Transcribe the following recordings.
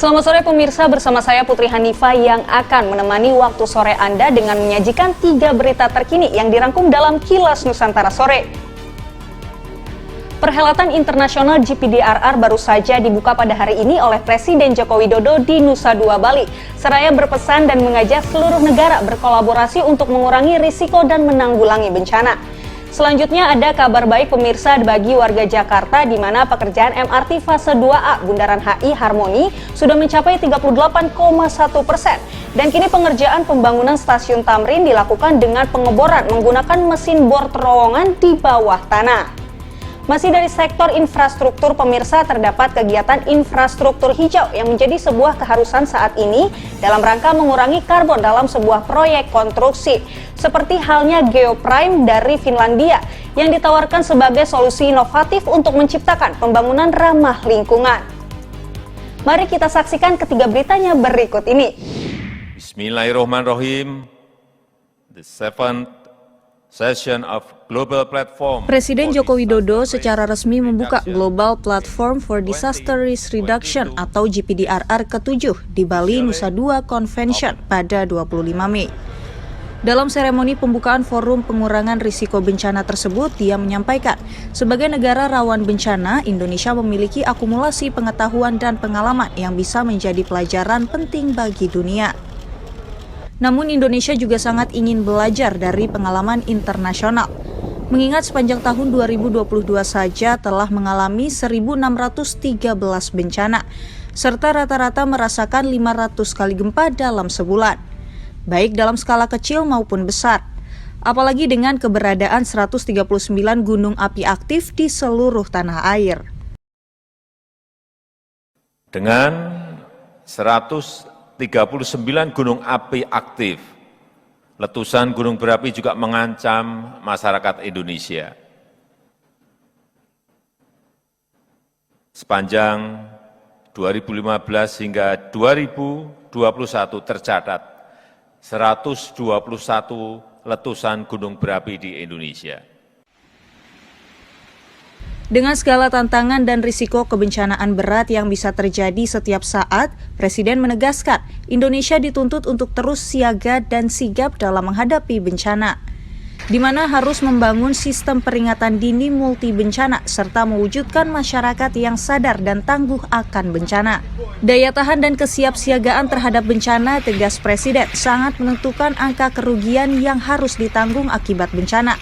Selamat sore pemirsa, bersama saya Putri Hanifah yang akan menemani waktu sore Anda dengan menyajikan 3 berita terkini yang dirangkum dalam Kilas Nusantara Sore. Perhelatan internasional GPDRR baru saja dibuka pada hari ini oleh Presiden Joko Widodo di Nusa Dua Bali. Seraya berpesan dan mengajak seluruh negara berkolaborasi untuk mengurangi risiko dan menanggulangi bencana. Selanjutnya ada kabar baik pemirsa bagi warga Jakarta di mana pekerjaan MRT fase 2A Bundaran HI Harmoni sudah mencapai 38,1% dan kini pengerjaan pembangunan stasiun Tamrin dilakukan dengan pengeboran menggunakan mesin bor terowongan di bawah tanah. Masih dari sektor infrastruktur pemirsa, terdapat kegiatan infrastruktur hijau yang menjadi sebuah keharusan saat ini dalam rangka mengurangi karbon dalam sebuah proyek konstruksi. Seperti halnya Geoprime dari Finlandia yang ditawarkan sebagai solusi inovatif untuk menciptakan pembangunan ramah lingkungan. Mari kita saksikan ketiga beritanya berikut ini. Bismillahirrahmanirrahim. The seventh session of Global Platform. Presiden Joko Widodo secara resmi membuka Global Platform for Disaster Risk Reduction atau GPDRR ke-7 di Bali Nusa Dua Convention pada 25 Mei. Dalam seremoni pembukaan forum pengurangan risiko bencana tersebut, dia menyampaikan, sebagai negara rawan bencana, Indonesia memiliki akumulasi pengetahuan dan pengalaman yang bisa menjadi pelajaran penting bagi dunia. Namun Indonesia juga sangat ingin belajar dari pengalaman internasional. Mengingat sepanjang tahun 2022 saja telah mengalami 1.613 bencana, serta rata-rata merasakan 500 kali gempa dalam sebulan, baik dalam skala kecil maupun besar. Apalagi dengan keberadaan 139 gunung api aktif di seluruh tanah air. Dengan 139 gunung api aktif, letusan gunung berapi juga mengancam masyarakat Indonesia. Sepanjang 2015 hingga 2021 tercatat 121 letusan gunung berapi di Indonesia. Dengan segala tantangan dan risiko kebencanaan berat yang bisa terjadi setiap saat, Presiden menegaskan Indonesia dituntut untuk terus siaga dan sigap dalam menghadapi bencana, di mana harus membangun sistem peringatan dini multi bencana serta mewujudkan masyarakat yang sadar dan tangguh akan bencana. Daya tahan dan kesiapsiagaan terhadap bencana, tegas Presiden, sangat menentukan angka kerugian yang harus ditanggung akibat bencana.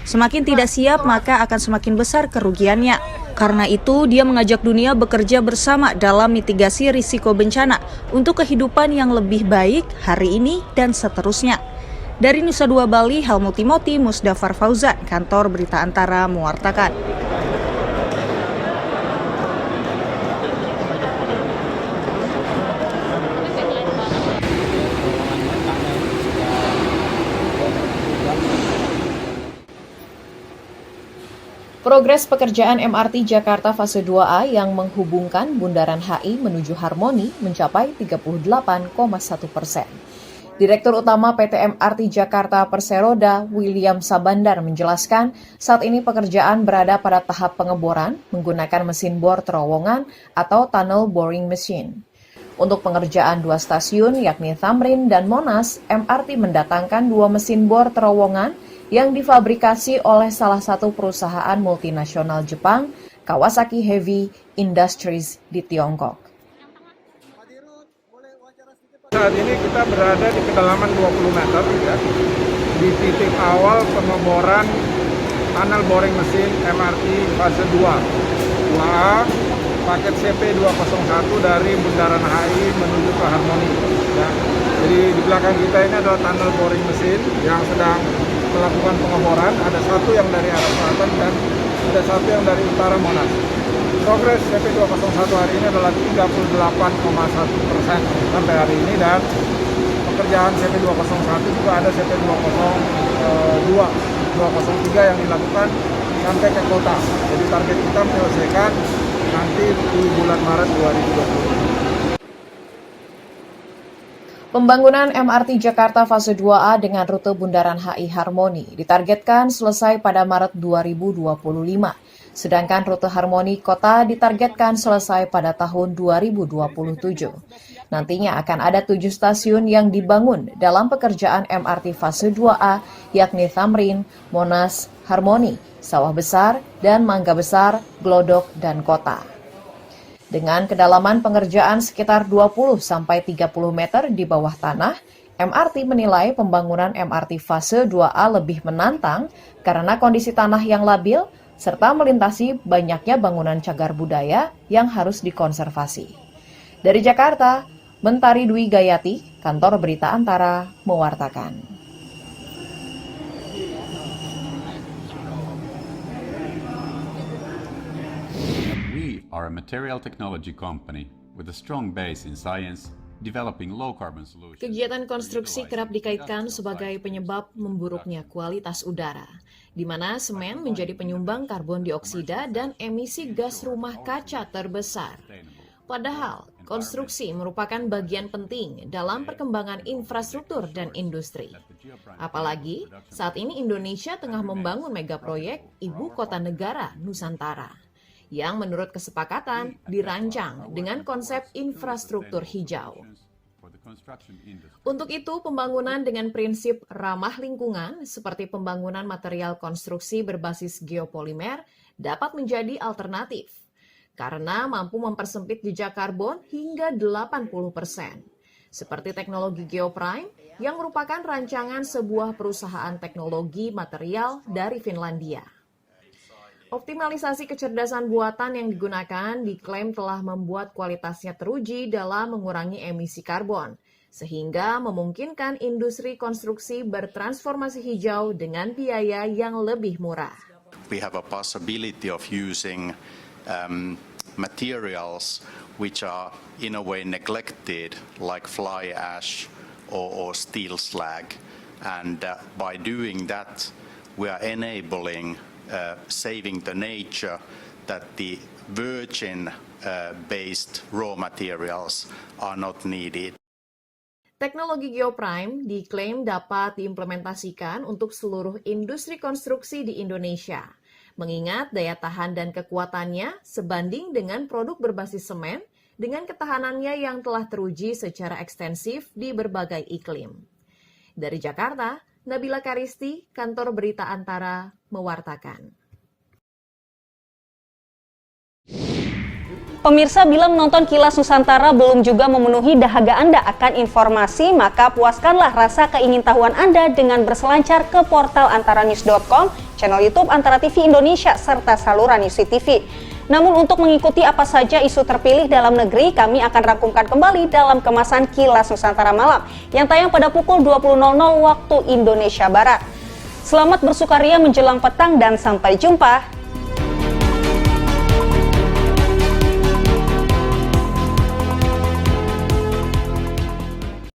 Semakin tidak siap, maka akan semakin besar kerugiannya. Karena itu, dia mengajak dunia bekerja bersama dalam mitigasi risiko bencana untuk kehidupan yang lebih baik hari ini dan seterusnya. Dari Nusa Dua Bali, Helmut Timothy Musdafar Fauzan, Kantor Berita Antara mewartakan. Progres pekerjaan MRT Jakarta fase 2A yang menghubungkan Bundaran HI menuju Harmoni mencapai 38,1%. Direktur Utama PT MRT Jakarta Perseroda, William Sabandar menjelaskan, saat ini pekerjaan berada pada tahap pengeboran menggunakan mesin bor terowongan atau tunnel boring machine. Untuk pengerjaan 2 stasiun yakni Tamrin dan Monas, MRT mendatangkan 2 mesin bor terowongan yang difabrikasi oleh salah satu perusahaan multinasional Jepang, Kawasaki Heavy Industries di Tiongkok. Saat ini kita berada di kedalaman 20 meter ya, di titik awal pengeboran tunnel boring mesin MRT fase 2A paket CP201 dari Bundaran HI menuju ke Harmoni. Ya. Jadi di belakang kita ini adalah tunnel boring mesin yang sedang melakukan pengeboran, ada satu yang dari arah selatan dan ada satu yang dari utara Monas. Progres CP201 hari ini adalah 38,1% sampai hari ini, dan pekerjaan CP201 juga ada CP202, 203 yang dilakukan sampai ke kota. Jadi target kita menyelesaikan nanti di bulan Maret 2020. Pembangunan MRT Jakarta fase 2A dengan rute Bundaran HI Harmoni ditargetkan selesai pada Maret 2025. Sedangkan rute Harmoni Kota ditargetkan selesai pada tahun 2027. Nantinya akan ada 7 stasiun yang dibangun dalam pekerjaan MRT fase 2A, yakni Tamrin, Monas, Harmoni, Sawah Besar, dan Mangga Besar, Glodok, dan Kota. Dengan kedalaman pengerjaan sekitar 20-30 meter di bawah tanah, MRT menilai pembangunan MRT fase 2A lebih menantang karena kondisi tanah yang labil serta melintasi banyaknya bangunan cagar budaya yang harus dikonservasi. Dari Jakarta, Mentari Dwi Gayati, Kantor Berita Antara, mewartakan. We are a material technology company with a strong base in science, developing low-carbon solutions. Kegiatan konstruksi kerap dikaitkan sebagai penyebab memburuknya kualitas udara, di mana semen menjadi penyumbang karbon dioksida dan emisi gas rumah kaca terbesar. Padahal, konstruksi merupakan bagian penting dalam perkembangan infrastruktur dan industri. Apalagi, saat ini Indonesia tengah membangun megaproyek Ibu Kota Negara Nusantara, yang menurut kesepakatan dirancang dengan konsep infrastruktur hijau. Untuk itu, pembangunan dengan prinsip ramah lingkungan seperti pembangunan material konstruksi berbasis geopolimer dapat menjadi alternatif karena mampu mempersempit jejak karbon hingga 80%. Seperti teknologi Geoprime yang merupakan rancangan sebuah perusahaan teknologi material dari Finlandia. Optimalisasi kecerdasan buatan yang digunakan diklaim telah membuat kualitasnya teruji dalam mengurangi emisi karbon, sehingga memungkinkan industri konstruksi bertransformasi hijau dengan biaya yang lebih murah. We have a possibility of using materials which are in a way neglected, like fly ash or steel slag, and by doing that, we are enabling saving the nature that the virgin-based raw materials are not needed. Teknologi Geoprime diklaim dapat diimplementasikan untuk seluruh industri konstruksi di Indonesia, mengingat daya tahan dan kekuatannya sebanding dengan produk berbasis semen dengan ketahanannya yang telah teruji secara ekstensif di berbagai iklim. Dari Jakarta, Nabila Karisti, Kantor Berita Antara, mewartakan. Pemirsa, bila menonton Kilas Nusantara belum juga memenuhi dahaga Anda akan informasi, maka puaskanlah rasa keingintahuan Anda dengan berselancar ke portal antaranews.com, channel YouTube Antara TV Indonesia, serta saluran UC TV. Namun untuk mengikuti apa saja isu terpilih dalam negeri, kami akan rangkumkan kembali dalam kemasan Kilas Nusantara Malam yang tayang pada pukul 20.00 waktu Indonesia Barat. Selamat bersukaria menjelang petang dan sampai jumpa